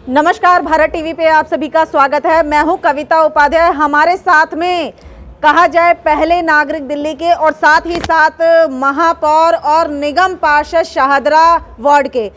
नमस्कार, भारत टीवी पे आप सभी का स्वागत है। मैं हूं कविता उपाध्याय। हमारे साथ में कहा जाए पहले नागरिक दिल्ली के और साथ ही साथ महापौर और निगम पार्षद शाहदरा वार्ड के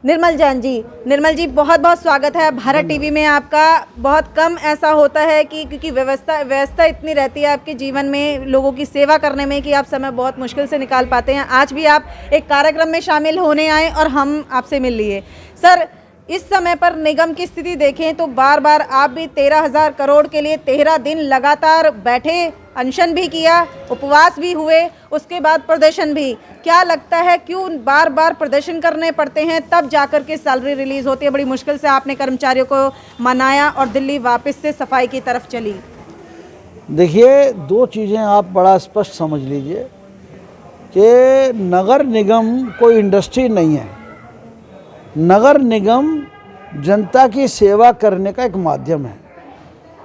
निर्मल जैन जी। निर्मल जी, बहुत बहुत स्वागत है भारत टीवी में आपका। बहुत कम ऐसा होता है कि क्योंकि व्यवस्था इतनी रहती है आपके जीवन में, लोगों की सेवा करने में, कि आप समय बहुत मुश्किल से निकाल पाते हैं। आज भी आप एक कार्यक्रम में शामिल होने आए और हम आपसे मिल लिए। सर, इस समय पर निगम की स्थिति देखें तो बार बार आप भी 13,000 करोड़ के लिए 13 दिन लगातार बैठे, अनशन भी किया, उपवास भी हुए, उसके बाद प्रदर्शन भी। क्या लगता है क्यों बार बार प्रदर्शन करने पड़ते हैं, तब जाकर के सैलरी रिलीज होती है? बड़ी मुश्किल से आपने कर्मचारियों को मनाया और दिल्ली वापस से सफाई की तरफ चली। देखिए, दो चीज़ें आप बड़ा स्पष्ट समझ लीजिए कि नगर निगम कोई इंडस्ट्री नहीं है। नगर निगम जनता की सेवा करने का एक माध्यम है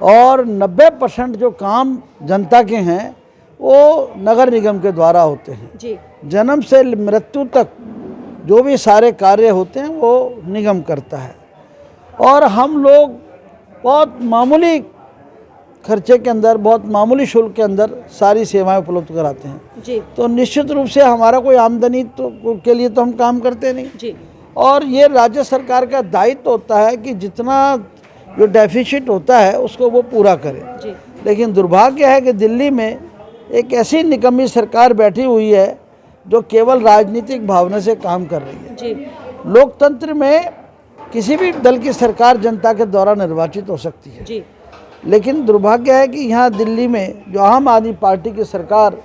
और 90% जो काम जनता के हैं वो नगर निगम के द्वारा होते हैं जी। जन्म से मृत्यु तक जो भी सारे कार्य होते हैं वो निगम करता है और हम लोग बहुत मामूली खर्चे के अंदर, बहुत मामूली शुल्क के अंदर सारी सेवाएं उपलब्ध कराते हैं जी। तो निश्चित रूप से हमारा कोई आमदनी तो के लिए तो हम काम करते नहीं जी। और ये राज्य सरकार का दायित्व होता है कि जितना जो डेफिसिट होता है उसको वो पूरा करे जी। लेकिन दुर्भाग्य है कि दिल्ली में एक ऐसी निकम्मी सरकार बैठी हुई है जो केवल राजनीतिक भावना से काम कर रही है। जी। लोकतंत्र में किसी भी दल की सरकार जनता के द्वारा निर्वाचित हो सकती है जी। लेकिन दुर्भाग्य है कि यहाँ दिल्ली में जो आम आदमी पार्टी की सरकार,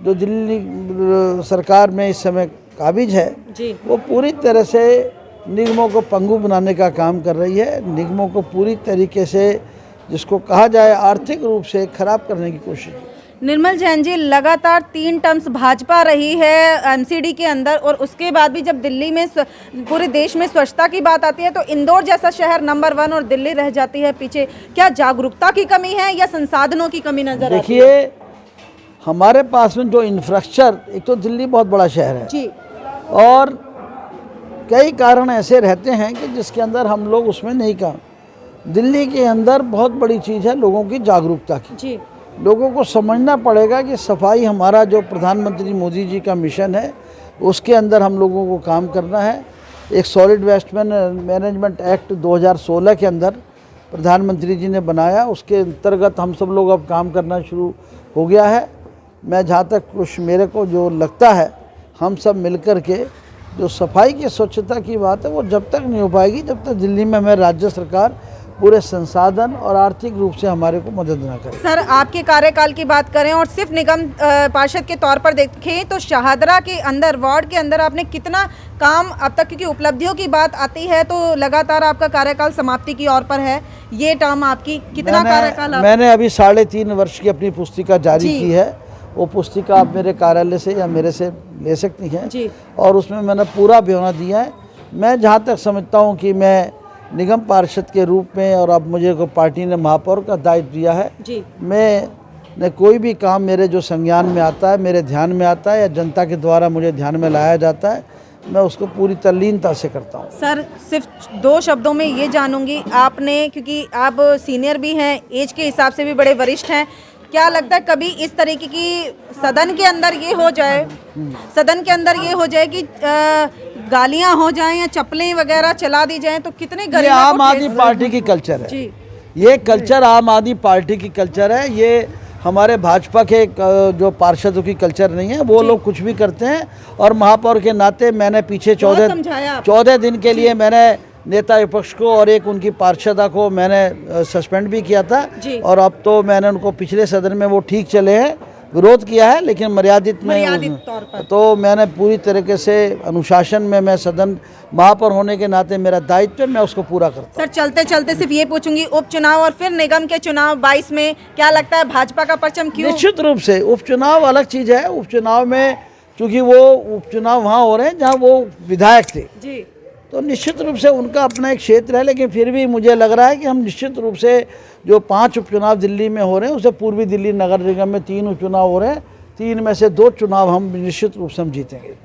जो दिल्ली सरकार में इस समय काबिज है जी। वो पूरी तरह से निगमों को पंगु बनाने का काम कर रही है। निगमों को पूरी तरीके से, जिसको कहा जाए, आर्थिक रूप से खराब करने की कोशिश है। निर्मल जैन जी, लगातार 3 टर्म्स भाजपा रही है एमसीडी के अंदर और उसके बाद भी जब दिल्ली में पूरे देश में स्वच्छता की बात आती है तो इंदौर जैसा शहर नंबर 1 और दिल्ली रह जाती है पीछे। क्या जागरूकता की कमी है या संसाधनों की कमी नजर आती है? देखिए, हमारे पास में जो इंफ्रास्ट्रक्चर, एक तो दिल्ली बहुत बड़ा शहर है जी। और कई कारण ऐसे रहते हैं कि जिसके अंदर हम लोग उसमें नहीं काम। दिल्ली के अंदर बहुत बड़ी चीज़ है लोगों की जागरूकता की। जी। लोगों को समझना पड़ेगा कि सफाई हमारा जो प्रधानमंत्री मोदी जी का मिशन है उसके अंदर हम लोगों को काम करना है। एक सॉलिड वेस्ट मैनेजमेंट एक्ट 2016 के अंदर प्रधानमंत्री जी ने बनाया, उसके अंतर्गत हम सब लोग अब काम करना शुरू हो गया है। मैं जहाँ तक कुछ मेरे को जो लगता है, हम सब मिलकर के जो सफाई की स्वच्छता की बात है वो जब तक नहीं हो पाएगी जब तक दिल्ली में हमें राज्य सरकार पूरे संसाधन और आर्थिक रूप से हमारे को मदद ना करे। सर, आपके कार्यकाल की बात करें और सिर्फ निगम पार्षद के तौर पर देखें तो शाहदरा के अंदर, वार्ड के अंदर आपने कितना काम अब तक, क्योंकि उपलब्धियों की बात आती है तो लगातार आपका कार्यकाल समाप्ति की ओर पर है, ये टर्म आपकी कितना कार्यकाल? मैंने अभी 3.5 वर्ष की अपनी पुस्तिका जारी की है। वो पुस्तिका आप मेरे कार्यालय से या मेरे से ले सकती हैं जी। और उसमें मैंने पूरा ब्यौरा दिया है। मैं जहाँ तक समझता हूँ कि मैं निगम पार्षद के रूप में, और अब मुझे को पार्टी ने महापौर का दायित्व दिया है जी। मैं कोई भी काम मेरे जो संज्ञान में आता है, मेरे ध्यान में आता है या जनता के द्वारा मुझे ध्यान में लाया जाता है, मैं उसको पूरी तल्लीनता से करता हूँ। सर, सिर्फ 2 शब्दों में ये जानूंगी, आपने, क्योंकि आप सीनियर भी हैं, एज के हिसाब से भी बड़े वरिष्ठ हैं, क्या लगता है कभी इस तरीके की सदन के अंदर ये हो जाए कि गालियां हो जाएं या चप्पलें वगैरह चला दी जाएं तो कितने गरीब? आम आदमी पार्टी की कल्चर है जी। ये कल्चर आम आदमी पार्टी की कल्चर है। ये हमारे भाजपा के जो पार्षदों की कल्चर नहीं है। वो लोग कुछ भी करते हैं और महापौर के नाते मैंने पीछे 14 दिन के लिए मैंने नेता विपक्ष को और एक उनकी पार्षदा को मैंने सस्पेंड भी किया था और अब तो मैंने उनको पिछले सदन में वो ठीक चले हैं, विरोध किया है लेकिन मर्यादित तौर पर। तो मैंने पूरी तरीके से अनुशासन में, मैं सदन महापौर होने के नाते मेरा दायित्व है, मैं उसको पूरा करता हूं। सर, चलते चलते सिर्फ ये पूछूंगी, उपचुनाव और फिर निगम के चुनाव 22 में क्या लगता है भाजपा का परचम क्यों? निश्चित रूप से उपचुनाव अलग चीज़ है। उपचुनाव में चूँकि वो उपचुनाव वहाँ हो रहे हैं जहाँ वो विधायक थे जी, तो निश्चित रूप से उनका अपना एक क्षेत्र है, लेकिन फिर भी मुझे लग रहा है कि हम निश्चित रूप से जो 5 उपचुनाव दिल्ली में हो रहे हैं, उसे पूर्वी दिल्ली नगर निगम में 3 उपचुनाव हो रहे हैं, 3 में से 2 चुनाव हम निश्चित रूप से हम जीतेंगे।